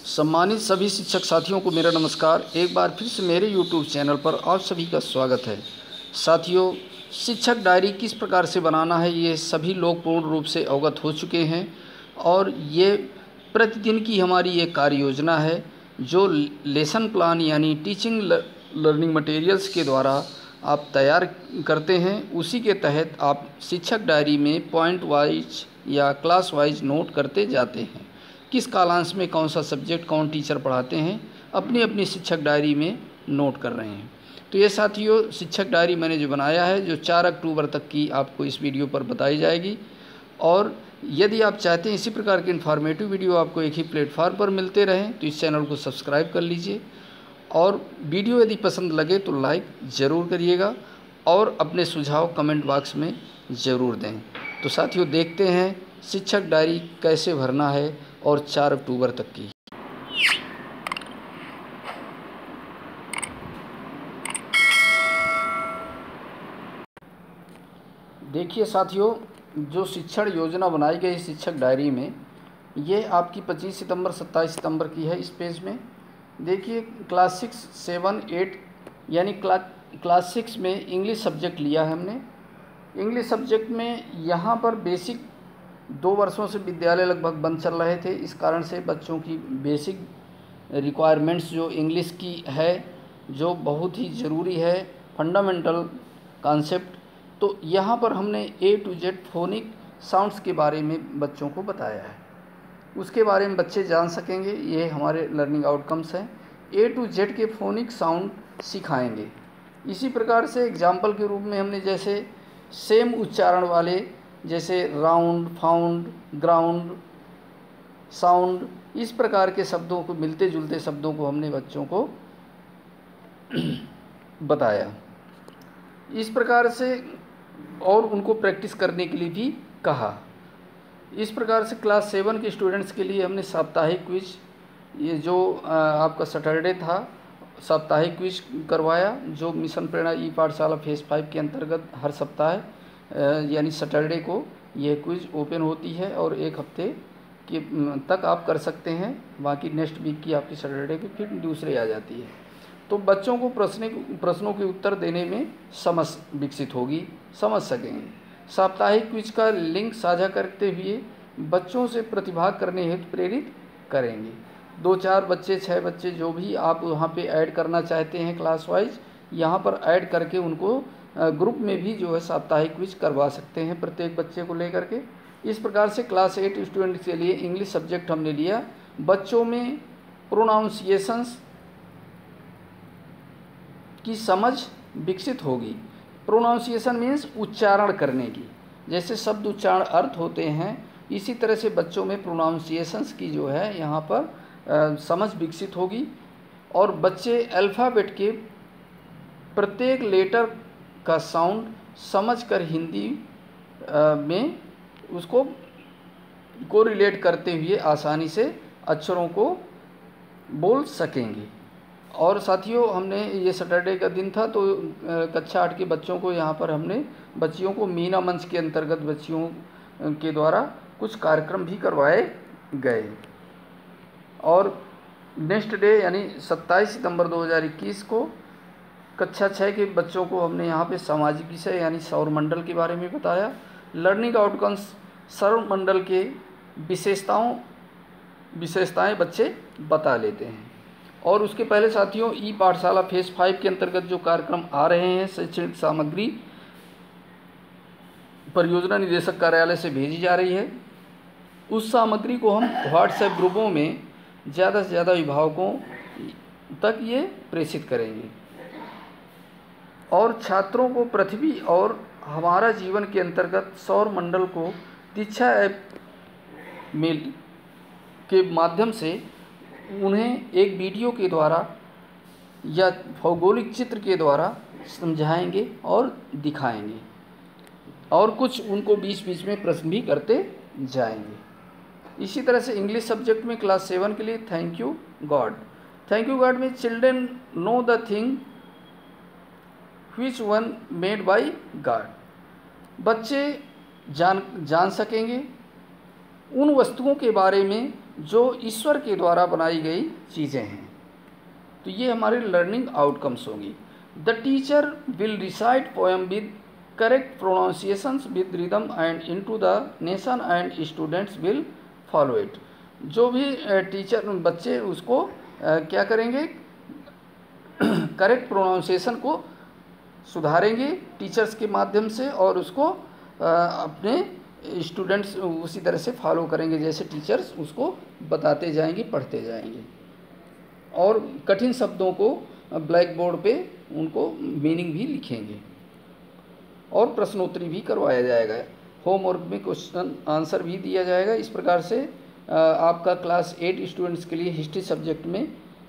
सम्मानित सभी शिक्षक साथियों को मेरा नमस्कार। एक बार फिर से मेरे YouTube चैनल पर आप सभी का स्वागत है। साथियों, शिक्षक डायरी किस प्रकार से बनाना है ये सभी लोग पूर्ण रूप से अवगत हो चुके हैं और ये प्रतिदिन की हमारी एक कार्य योजना है जो लेसन प्लान यानी टीचिंग लर्निंग मटेरियल्स के द्वारा आप तैयार करते हैं। उसी के तहत आप शिक्षक डायरी में पॉइंट वाइज या क्लास वाइज नोट करते जाते हैं। किस कालांश में कौन सा सब्जेक्ट कौन टीचर पढ़ाते हैं अपनी अपनी शिक्षक डायरी में नोट कर रहे हैं। तो ये साथियों, शिक्षक डायरी मैंने जो बनाया है जो 4 अक्टूबर तक की आपको इस वीडियो पर बताई जाएगी। और यदि आप चाहते हैं इसी प्रकार के इन्फॉर्मेटिव वीडियो आपको एक ही प्लेटफॉर्म पर मिलते रहें तो इस चैनल को सब्सक्राइब कर लीजिए और वीडियो यदि पसंद लगे तो लाइक ज़रूर करिएगा और अपने सुझाव कमेंट बॉक्स में ज़रूर दें। तो साथियों, देखते हैं शिक्षक डायरी कैसे भरना है और 4 अक्टूबर तक की। देखिए साथियों, जो शिक्षण योजना बनाई गई शिक्षक डायरी में ये आपकी 25 सितंबर 27 सितंबर की है। इस पेज में देखिए क्लास 6, 7, 8 यानी क्लास 6 में इंग्लिश सब्जेक्ट लिया है हमने। इंग्लिश सब्जेक्ट में यहाँ पर बेसिक 2 वर्षों से विद्यालय लगभग बंद चल रहे थे। इस कारण से बच्चों की बेसिक रिक्वायरमेंट्स जो इंग्लिश की है जो बहुत ही ज़रूरी है, फंडामेंटल कॉन्सेप्ट, तो यहाँ पर हमने A to Z phonic sounds के बारे में बच्चों को बताया है। उसके बारे में बच्चे जान सकेंगे, ये हमारे लर्निंग आउटकम्स हैं। A to Z के फोनिक साउंड सिखाएंगे। इसी प्रकार से एग्जाम्पल के रूप में हमने जैसे सेम उच्चारण वाले जैसे राउंड, फाउंड, ग्राउंड, साउंड, इस प्रकार के शब्दों को, मिलते जुलते शब्दों को हमने बच्चों को बताया। इस प्रकार से और उनको प्रैक्टिस करने के लिए भी कहा। इस प्रकार से क्लास 7 के स्टूडेंट्स के लिए हमने साप्ताहिक क्विज, ये जो आपका सैटरडे था, साप्ताहिक क्विज करवाया जो मिशन प्रेरणा ई पाठशाला फेज़ 5 के अंतर्गत हर सप्ताह यानी सैटरडे को ये क्विज ओपन होती है और 1 हफ्ते के तक आप कर सकते हैं। बाकी नेक्स्ट वीक की आपकी सैटरडे की फिर दूसरे आ जाती है। तो बच्चों को प्रश्नों के उत्तर देने में समझ विकसित होगी, समझ सकेंगे। साप्ताहिक क्विज का लिंक साझा करते हुए बच्चों से प्रतिभाग करने हेतु प्रेरित करेंगे। 2-4 बच्चे, 6 बच्चे जो भी आप वहाँ पे ऐड करना चाहते हैं क्लास वाइज, यहाँ पर ऐड करके उनको ग्रुप में भी जो है साप्ताहिक क्विज करवा सकते हैं प्रत्येक बच्चे को लेकर के। इस प्रकार से क्लास 8 स्टूडेंट्स के लिए इंग्लिश सब्जेक्ट हमने लिया। बच्चों में प्रोनाउंसिएशंस की समझ विकसित होगी। प्रोनाउंसिएशन मीन्स उच्चारण करने की, जैसे शब्द उच्चारण अर्थ होते हैं, इसी तरह से बच्चों में प्रोनाउंसिएशंस की जो है यहाँ पर समझ विकसित होगी और बच्चे अल्फ़ाबेट के प्रत्येक लेटर का साउंड समझकर हिंदी में उसको रिलेट करते हुए आसानी से अक्षरों को बोल सकेंगे। और साथियों, हमने ये सैटरडे का दिन था तो कक्षा 8 के बच्चों को यहाँ पर हमने बच्चियों को मीना मंच के अंतर्गत बच्चियों के द्वारा कुछ कार्यक्रम भी करवाए गए। और नेक्स्ट डे यानी 27 सितंबर 2021 को कक्षा 6 के बच्चों को हमने यहाँ पे सामाजिक विषय यानी सौरमंडल के बारे में बताया। लर्निंग आउटकम्स सौरमंडल के विशेषताएं बच्चे बता लेते हैं। और उसके पहले साथियों, ई पाठशाला फेज़ 5 के अंतर्गत जो कार्यक्रम आ रहे हैं, शैक्षणिक सामग्री परियोजना निदेशक कार्यालय से भेजी जा रही है। उस सामग्री को हम व्हाट्सएप ग्रुपों में ज़्यादा से ज़्यादा अभिभावकों तक ये प्रेषित करेंगे। और छात्रों को पृथ्वी और हमारा जीवन के अंतर्गत सौर मंडल को दीक्षा ऐप मेल के माध्यम से उन्हें एक वीडियो के द्वारा या भौगोलिक चित्र के द्वारा समझाएंगे और दिखाएंगे और कुछ उनको बीच बीच में प्रश्न भी करते जाएंगे। इसी तरह से इंग्लिश सब्जेक्ट में क्लास 7 के लिए thank you God. Thank you God में children know the thing which one made by God. बच्चे जान सकेंगे उन वस्तुओं के बारे में जो ईश्वर के द्वारा बनाई गई चीज़ें हैं। तो ये हमारे लर्निंग आउटकम्स होंगी। The teacher will recite poem with correct pronunciations with rhythm and into the nation and students will follow it. जो भी टीचर बच्चे उसको क्या करेंगे, करेक्ट प्रोनाउंसिएशन को सुधारेंगे टीचर्स के माध्यम से, और उसको अपने स्टूडेंट्स उसी तरह से फॉलो करेंगे जैसे टीचर्स उसको बताते जाएंगे, पढ़ते जाएंगे। और कठिन शब्दों को ब्लैक बोर्ड पे उनको मीनिंग भी लिखेंगे, और प्रश्नोत्तरी भी करवाया जाएगा। होमवर्क में क्वेश्चन आंसर भी दिया जाएगा। इस प्रकार से आपका क्लास 8 स्टूडेंट्स के लिए हिस्ट्री सब्जेक्ट में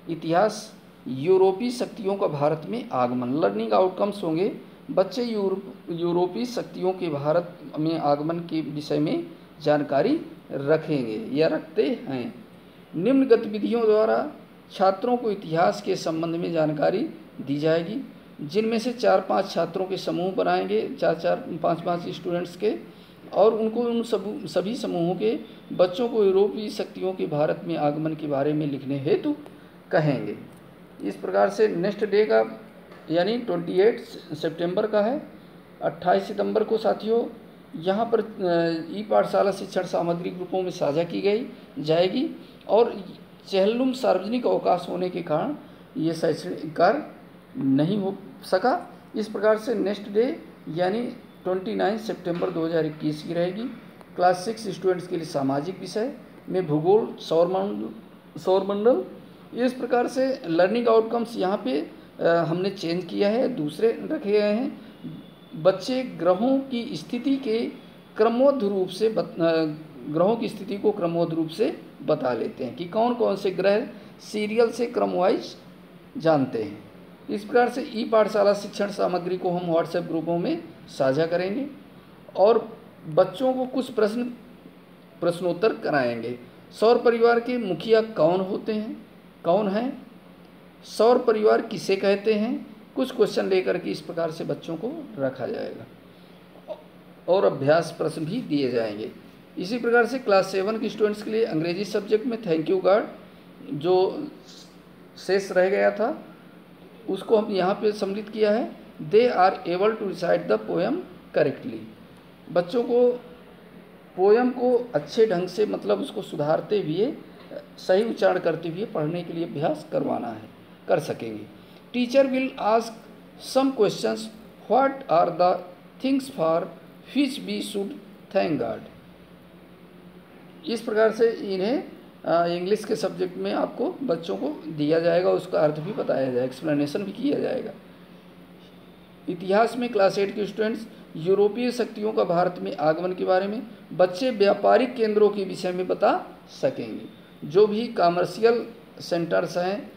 इतिहास, यूरोपीय शक्तियों का भारत में आगमन, लर्निंग आउटकम्स होंगे। बच्चे यूरोपीय शक्तियों के भारत में आगमन के विषय में जानकारी रखेंगे या रखते हैं। निम्न गतिविधियों द्वारा छात्रों को इतिहास के संबंध में जानकारी दी जाएगी, जिनमें से 4-5 छात्रों के समूह बनाएंगे, 4-4, 5-5 स्टूडेंट्स के, और उनको उन सभी समूहों के बच्चों को यूरोपीय शक्तियों के भारत में आगमन के बारे में लिखने हेतु कहेंगे। इस प्रकार से नेक्स्ट डे का यानी 28 सितंबर का है। 28 सितंबर को साथियों यहाँ पर ई पाठशाला शिक्षण सामग्री ग्रुपों में साझा की जाएगी, और चेहल्लुम सार्वजनिक अवकाश होने के कारण ये शैक्षणिक कार्य नहीं हो सका। इस प्रकार से नेक्स्ट डे यानी 29 सितंबर 2021 की रहेगी। क्लास 6 स्टूडेंट्स के लिए सामाजिक विषय में भूगोल, सौरमंडल। इस प्रकार से लर्निंग आउटकम्स यहाँ पे हमने चेंज किया है, दूसरे रखे गए हैं। बच्चे ग्रहों की स्थिति के क्रमबद्ध रूप से ग्रहों की स्थिति को क्रमबद्ध रूप से बता लेते हैं कि कौन कौन से ग्रह सीरियल से क्रम वाइज जानते हैं। इस प्रकार से ई पाठशाला शिक्षण सामग्री को हम व्हाट्सएप ग्रुपों में साझा करेंगे, और बच्चों को कुछ प्रश्नोत्तर कराएंगे। सौर परिवार के मुखिया कौन हैं, सौर परिवार किसे कहते हैं, कुछ क्वेश्चन लेकर के इस प्रकार से बच्चों को रखा जाएगा, और अभ्यास प्रश्न भी दिए जाएंगे। इसी प्रकार से क्लास 7 के स्टूडेंट्स के लिए अंग्रेजी सब्जेक्ट में थैंक यू गार्ड जो शेष रह गया था उसको हम यहाँ पे सम्मिलित किया है। They are able to recite the poem correctly. बच्चों को पोएम को अच्छे ढंग से मतलब उसको सुधारते हुए, सही उच्चारण करते हुए पढ़ने के लिए अभ्यास कर सकेंगे। Teacher will ask some questions, what are the things for which we should thank God. इस प्रकार से इन्हें इंग्लिश के सब्जेक्ट में आपको बच्चों को दिया जाएगा, उसका अर्थ भी बताया जाएगा, एक्सप्लेनेशन भी किया जाएगा। इतिहास में क्लास 8 के स्टूडेंट्स यूरोपीय शक्तियों का भारत में आगमन के बारे में बच्चे व्यापारिक केंद्रों के विषय में बता सकेंगे। जो भी कमर्शियल सेंटर्स हैं,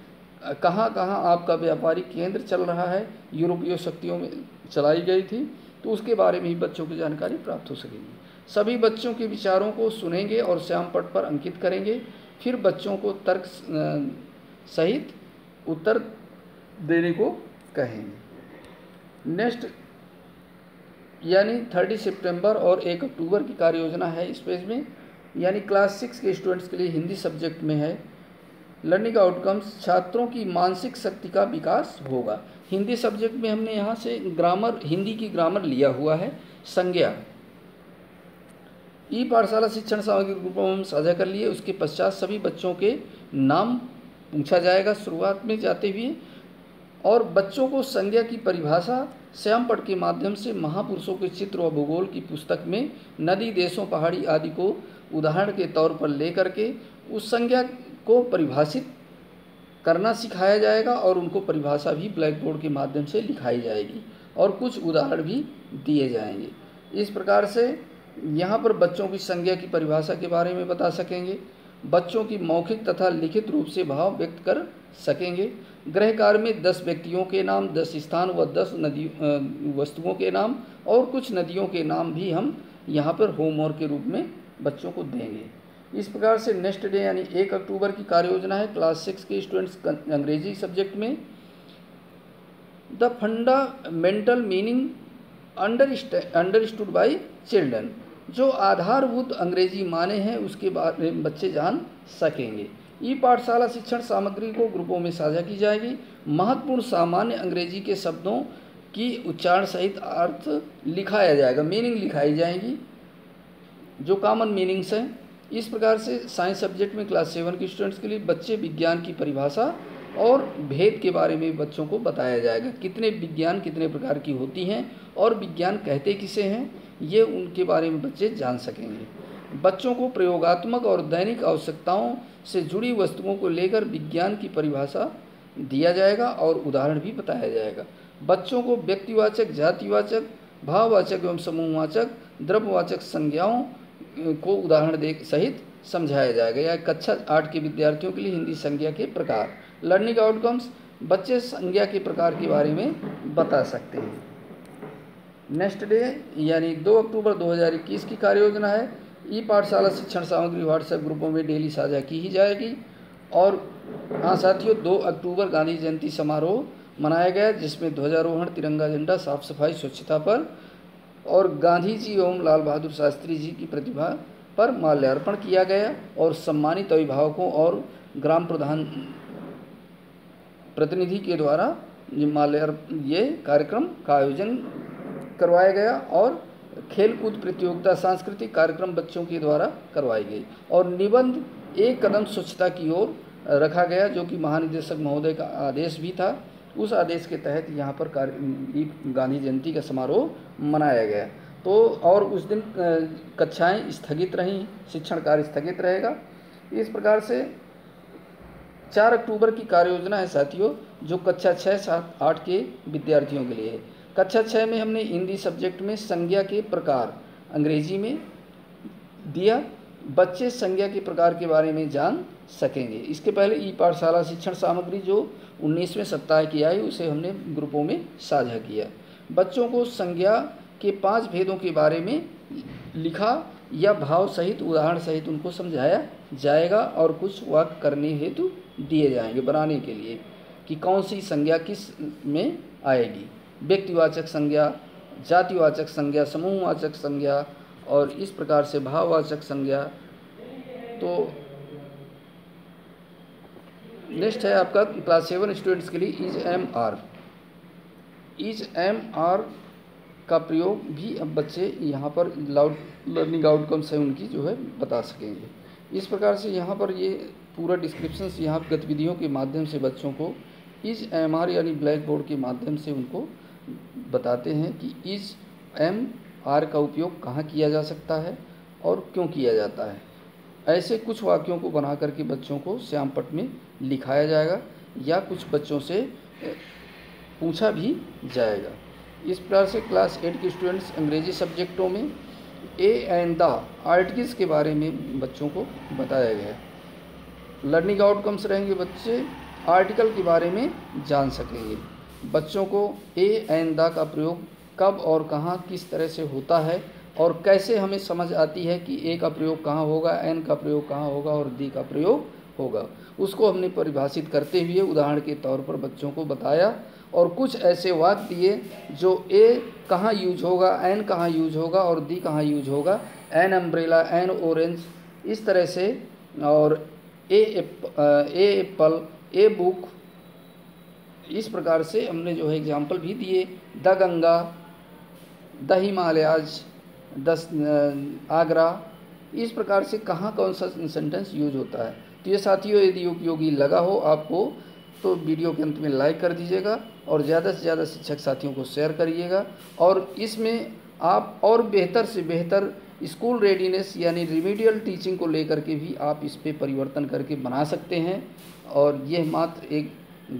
कहाँ कहाँ आपका व्यापारिक केंद्र चल रहा है, यूरोपीय शक्तियों में चलाई गई थी, तो उसके बारे में ही बच्चों की जानकारी प्राप्त हो सकेगी। सभी बच्चों के विचारों को सुनेंगे और श्यामपट्ट पर अंकित करेंगे। फिर बच्चों को तर्क सहित उत्तर देने को कहेंगे। नेक्स्ट यानी 30 सितंबर और 1 अक्टूबर की कार्य योजना है इस पेज में, यानी क्लास 6 के स्टूडेंट्स के लिए हिंदी सब्जेक्ट में है। लर्निंग आउटकम्स, छात्रों की मानसिक शक्ति का विकास होगा। हिंदी सब्जेक्ट में हमने यहाँ से ग्रामर, हिंदी की ग्रामर लिया हुआ है। संज्ञा ई पाठशाला शिक्षण सामग्री ग्रुपों में साझा कर लिए। उसके पश्चात सभी बच्चों के नाम पूछा जाएगा शुरुआत में जाते हुए, और बच्चों को संज्ञा की परिभाषा श्यामपट्ट के माध्यम से महापुरुषों के चित्र व भूगोल की पुस्तक में नदी, देशों, पहाड़ी आदि को उदाहरण के तौर पर लेकर के उस संज्ञा को परिभाषित करना सिखाया जाएगा, और उनको परिभाषा भी ब्लैक बोर्ड के माध्यम से लिखाई जाएगी, और कुछ उदाहरण भी दिए जाएंगे। इस प्रकार से यहाँ पर बच्चों की संज्ञा की परिभाषा के बारे में बता सकेंगे। बच्चों की मौखिक तथा लिखित रूप से भाव व्यक्त कर सकेंगे। गृह कार्य में 10 व्यक्तियों के नाम, 10 स्थान व 10 वस्तुओं के नाम और कुछ नदियों के नाम भी हम यहाँ पर होमवर्क के रूप में बच्चों को देंगे। इस प्रकार से नेक्स्ट डे यानी 1 अक्टूबर की कार्य योजना है क्लास 6 के स्टूडेंट्स अंग्रेजी सब्जेक्ट में। The fundamental meaning understood by children, जो आधारभूत अंग्रेजी माने हैं उसके बारे में बच्चे जान सकेंगे। ई पाठशाला शिक्षण सामग्री को ग्रुपों में साझा की जाएगी। महत्वपूर्ण सामान्य अंग्रेजी के शब्दों की उच्चारण सहित अर्थ लिखाया जाएगा, मीनिंग लिखाई जाएंगी, जो कॉमन मीनिंग्स हैं। इस प्रकार से साइंस सब्जेक्ट में क्लास 7 के स्टूडेंट्स के लिए बच्चे विज्ञान की परिभाषा और भेद के बारे में बच्चों को बताया जाएगा। कितने विज्ञान कितने प्रकार की होती हैं और विज्ञान कहते किसे हैं, ये उनके बारे में बच्चे जान सकेंगे। बच्चों को प्रयोगात्मक और दैनिक आवश्यकताओं से जुड़ी वस्तुओं को लेकर विज्ञान की परिभाषा दिया जाएगा और उदाहरण भी बताया जाएगा। बच्चों को व्यक्तिवाचक, जातिवाचक, भाववाचक एवं समूहवाचक, द्रव्यवाचक संज्ञाओं को उदाहरण दे सहित समझाया जाएगा। या कक्षा 8 के विद्यार्थियों के लिए हिंदी संज्ञा के प्रकार, लर्निंग आउटकम्स, बच्चे संज्ञा के प्रकार के बारे में बता सकते हैं। नेक्स्ट डे यानी 2 अक्टूबर 2021 की कार्य योजना है। ई पाठशाला शिक्षण सामग्री व्हाट्सएप ग्रुपों में डेली साझा की ही जाएगी। और हाँ साथियों, 2 अक्टूबर गांधी जयंती समारोह मनाया गया, जिसमें ध्वजारोहण, तिरंगा झंडा, साफ सफाई, स्वच्छता पर और गांधी जी एवं लाल बहादुर शास्त्री जी की प्रतिभा पर माल्यार्पण किया गया और सम्मानित अभिभावकों और ग्राम प्रधान प्रतिनिधि के द्वारा ये कार्यक्रम का आयोजन करवाया गया। और खेलकूद प्रतियोगिता, सांस्कृतिक कार्यक्रम बच्चों के द्वारा करवाई गई। और निबंध एक कदम स्वच्छता की ओर रखा गया, जो कि महानिदेशक महोदय का आदेश भी था। उस आदेश के तहत यहाँ पर गांधी जयंती का समारोह मनाया गया। तो और उस दिन कक्षाएं स्थगित रहीं, शिक्षण कार्य स्थगित रहेगा। इस प्रकार से 4 अक्टूबर की कार्य योजना है साथियों, जो कक्षा 6, 7, 8 के विद्यार्थियों के लिए है। कक्षा 6 में हमने हिंदी सब्जेक्ट में संज्ञा के प्रकार अंग्रेजी में दिया। बच्चे संज्ञा के प्रकार के बारे में जान सकेंगे। इसके पहले ई पाठशाला शिक्षण सामग्री जो 19वें सप्ताह की आई, उसे हमने ग्रुपों में साझा किया। बच्चों को संज्ञा के 5 भेदों के बारे में लिखा या भाव सहित, उदाहरण सहित उनको समझाया जाएगा और कुछ वाक्य करने हेतु दिए जाएंगे बनाने के लिए कि कौन सी संज्ञा किस में आएगी। व्यक्तिवाचक संज्ञा, जातिवाचक संज्ञा, समूहवाचक संज्ञा और इस प्रकार से भाववाचक संज्ञा। तो नेक्स्ट है आपका क्लास 7 स्टूडेंट्स के लिए इज एम आर का प्रयोग भी अब बच्चे यहाँ पर लर्निंग आउटकम्स है उनकी जो है बता सकेंगे। इस प्रकार से यहाँ पर ये पूरा डिस्क्रिप्शन यहाँ गतिविधियों के माध्यम से बच्चों को इज एम आर यानी ब्लैक बोर्ड के माध्यम से उनको बताते हैं कि इज एम आर का उपयोग कहाँ किया जा सकता है और क्यों किया जाता है। ऐसे कुछ वाक्यों को बना करके बच्चों को श्यामपट्ट में लिखाया जाएगा या कुछ बच्चों से पूछा भी जाएगा। इस प्रकार से क्लास 8 के स्टूडेंट्स अंग्रेजी सब्जेक्टों में ए एंड द आर्टिकल्स के बारे में बच्चों को बताया गया। लर्निंग आउटकम्स रहेंगे, बच्चे आर्टिकल के बारे में जान सकेंगे। बच्चों को ए एंड द का प्रयोग कब और कहाँ किस तरह से होता है और कैसे हमें समझ आती है कि ए का प्रयोग कहाँ होगा, एन का प्रयोग कहाँ होगा और दी का प्रयोग होगा, उसको हमने परिभाषित करते हुए उदाहरण के तौर पर बच्चों को बताया। और कुछ ऐसे वाक्य दिए जो ए कहाँ यूज होगा, एन कहाँ यूज होगा और दी कहाँ यूज होगा, एन अम्ब्रेला, एन ऑरेंज, इस तरह से। और ए एप्पल, ए बुक, इस प्रकार से हमने जो है एग्जाम्पल भी दिए। द गंगा, द हिमालयाज, आगरा, इस प्रकार से कहाँ कौन सा सेंटेंस यूज होता है। तो ये साथियों यदि उपयोगी लगा हो आपको तो वीडियो के अंत में लाइक कर दीजिएगा और ज़्यादा से ज़्यादा शिक्षक साथियों को शेयर करिएगा। और इसमें आप और बेहतर से बेहतर स्कूल रेडीनेस यानी रिमीडियल टीचिंग को लेकर के भी आप इस पे परिवर्तन करके बना सकते हैं। और यह मात्र एक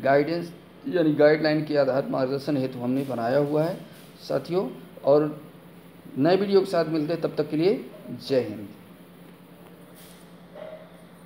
गाइडेंस यानी गाइडलाइन के आधार मार्गदर्शन हेतु हमने बनाया हुआ है साथियों। और नए वीडियो के साथ मिलते हैं, तब तक के लिए जय हिंद।